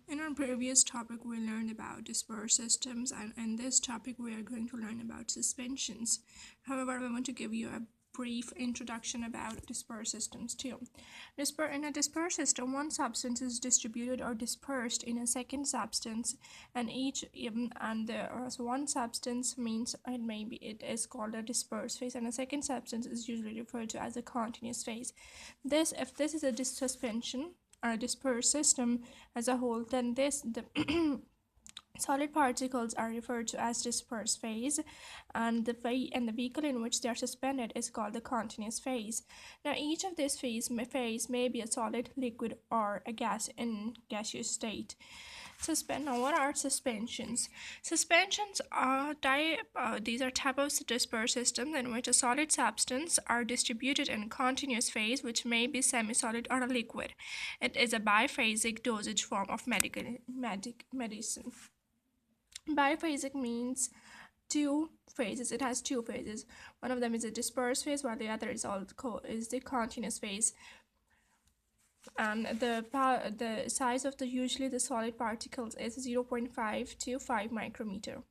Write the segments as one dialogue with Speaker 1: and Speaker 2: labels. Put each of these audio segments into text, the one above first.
Speaker 1: In our previous topic, we learned about dispersed systems, and in this topic, we are going to learn about suspensions. However, I want to give you a brief introduction about dispersed systems too. In a dispersed system, one substance is distributed or dispersed in a second substance, and so one substance means it is called a dispersed phase, and a second substance is usually referred to as a continuous phase. If this is a suspension or a dispersed system as a whole, then the solid particles are referred to as dispersed phase, and the vehicle in which they are suspended is called the continuous phase. Now, each of these phase may be a solid, liquid, or a gas in gaseous state. Now, what are suspensions? Suspensions are these are type of dispersed systems in which a solid substance are distributed in continuous phase, which may be semi-solid or a liquid. It is a biphasic dosage form of medicine. Biphasic means two phases. It has two phases. One of them is a dispersed phase, while the other is the continuous phase. And the size of usually the solid particles is 0.5 to 5 micrometer.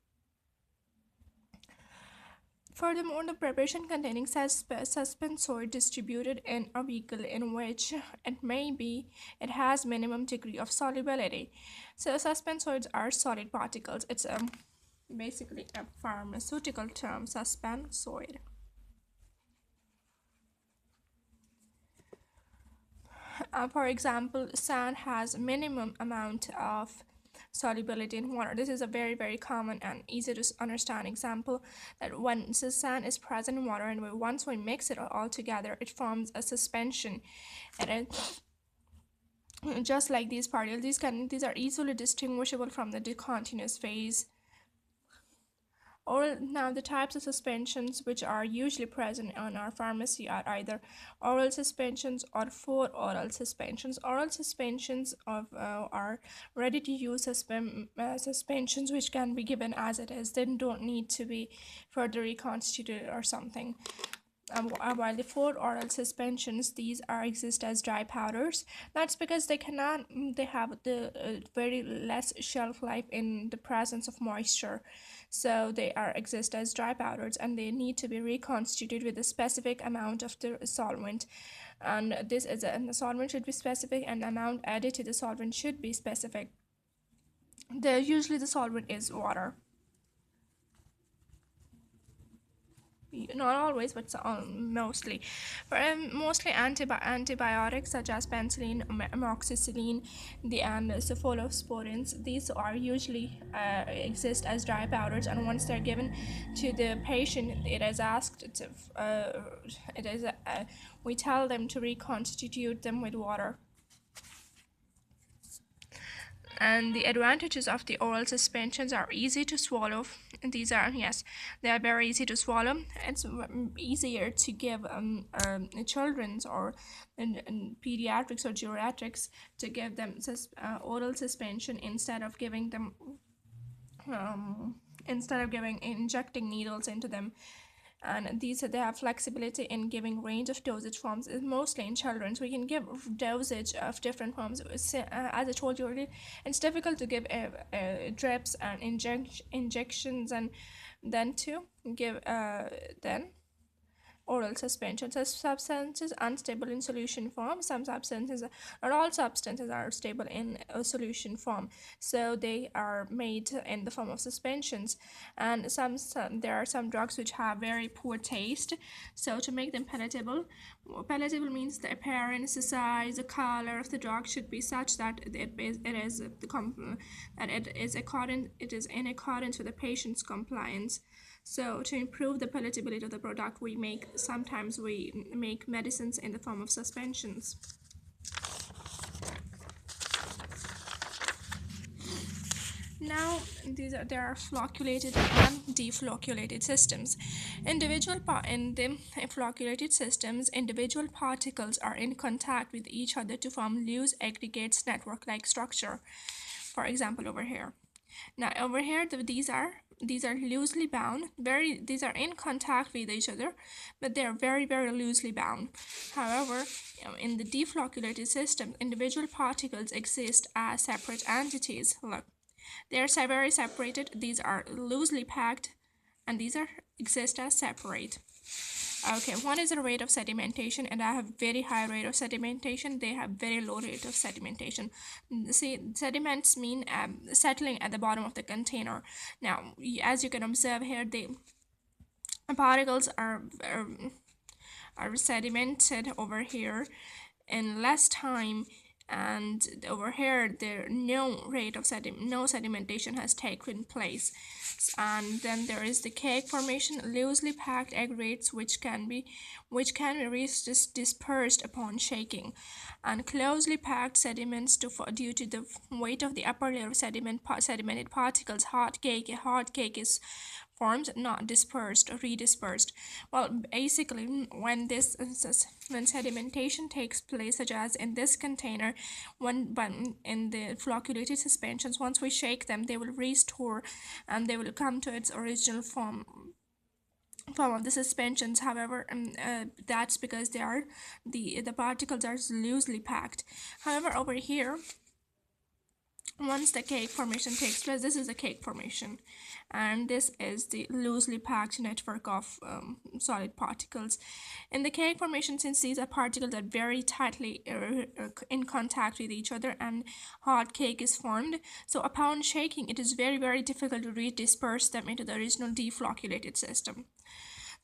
Speaker 1: Furthermore, the preparation containing suspensoid distributed in a vehicle in which it has minimum degree of solubility. So suspensoids are solid particles. It's basically a pharmaceutical term, suspensoid. For example, sand has minimum amount of solubility in water. This is a very common and easy to understand example that when the sand is present in water and once we mix it all together, it forms a suspension. And just like these particles, these are easily distinguishable from the continuous phase. Now, the types of suspensions which are usually present in our pharmacy are either oral suspensions or four oral suspensions. Oral suspensions are ready-to-use suspensions which can be given as it is. They don't need to be further reconstituted or something. While the four oral suspensions, these exist as dry powders. That's because they have the very less shelf life in the presence of moisture. So they exist as dry powders, and they need to be reconstituted with a specific amount of the solvent. And the solvent should be specific, and the amount added to the solvent should be specific. Usually the solvent is water. Not always, but mostly. Mostly antibiotics such as penicillin, amoxicillin, and cephalosporins. These are usually exist as dry powders, and once they're given to the patient, it is asked we tell them to reconstitute them with water. And the advantages of the oral suspensions are easy to swallow. These are, yes, they are very easy to swallow. It's easier to give children's or in pediatrics or geriatrics to give them oral suspension instead of giving them injecting needles into them. And they have flexibility in giving range of dosage forms, mostly in children. So we can give dosage of different forms. As I told you earlier, it's difficult to give drips and injections, and then to give oral suspension. Substances unstable in solution form. Some substances, not all substances, are stable in a solution form, so they are made in the form of suspensions. And there are some drugs which have very poor taste, so to make them palatable means the appearance, the size, the color of the drug should be such that it is in accordance with the patient's compliance. So to improve the palatability of the product, sometimes we make medicines in the form of suspensions. Now, there are flocculated and deflocculated systems. In the flocculated systems, individual particles are in contact with each other to form loose aggregates network-like structure. For example, over here. Now, over here, these are these are loosely bound. These are in contact with each other, but they are very, very loosely bound. However, in the deflocculated system, individual particles exist as separate entities. Look, they are very separated. These are loosely packed, and these are exist as separate. Okay, one is the rate of sedimentation, and I have very high rate of sedimentation. They have very low rate of sedimentation. See, sediments mean settling at the bottom of the container. Now, as you can observe here, the particles are sedimented over here in less time, and over here there no rate of sedimentation has taken place. And then there is the cake formation, loosely packed aggregates which can be dispersed upon shaking, and closely packed sediments due to the weight of the upper layer of sedimented particles. Hard cake is formed, not dispersed or redispersed. Well, basically, when sedimentation takes place, such as in this container, in the flocculated suspensions, once we shake them, they will restore and they will come to its original form of the suspensions. However, that's because they are the particles are loosely packed. However, over here, once the cake formation takes place, this is the cake formation, and this is the loosely packed network of solid particles. In the cake formation, since these are particles that very tightly in contact with each other, and hard cake is formed, so upon shaking, it is very, very difficult to redisperse them into the original deflocculated system.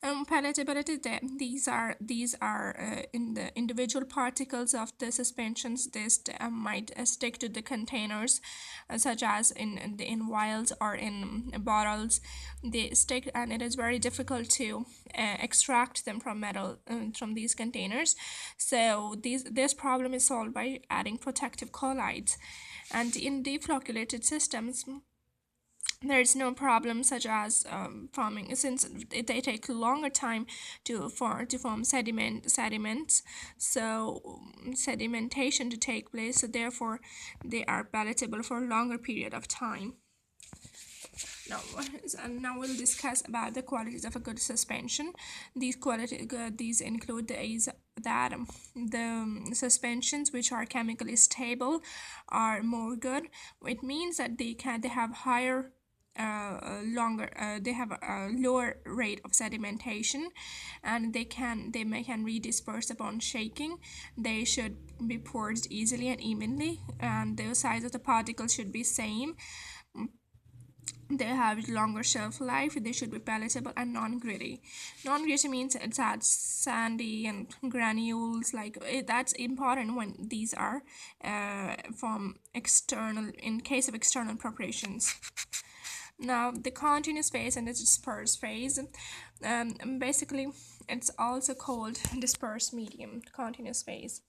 Speaker 1: Palatability, these are in the individual particles of the suspensions. This might stick to the containers, such as in vials or in bottles. They stick, and it is very difficult to extract them from metal from these containers. So this problem is solved by adding protective colloids. And in deflocculated systems, there is no problem such as forming, since they take longer time to form sediments, so sedimentation to take place, so therefore they are palatable for a longer period of time. Now we'll discuss about the qualities of a good suspension. These include that the suspensions which are chemically stable are more good. It means that they have higher they have a lower rate of sedimentation, and they can redisperse upon shaking. They should be poured easily and evenly, and the size of the particles should be same. They have longer shelf life. They should be palatable and non-gritty. Non-gritty means it's had sandy and granules. That's important when these are from external, in case of external preparations. Now, the continuous phase and the dispersed phase, basically it's also called dispersed medium, continuous phase.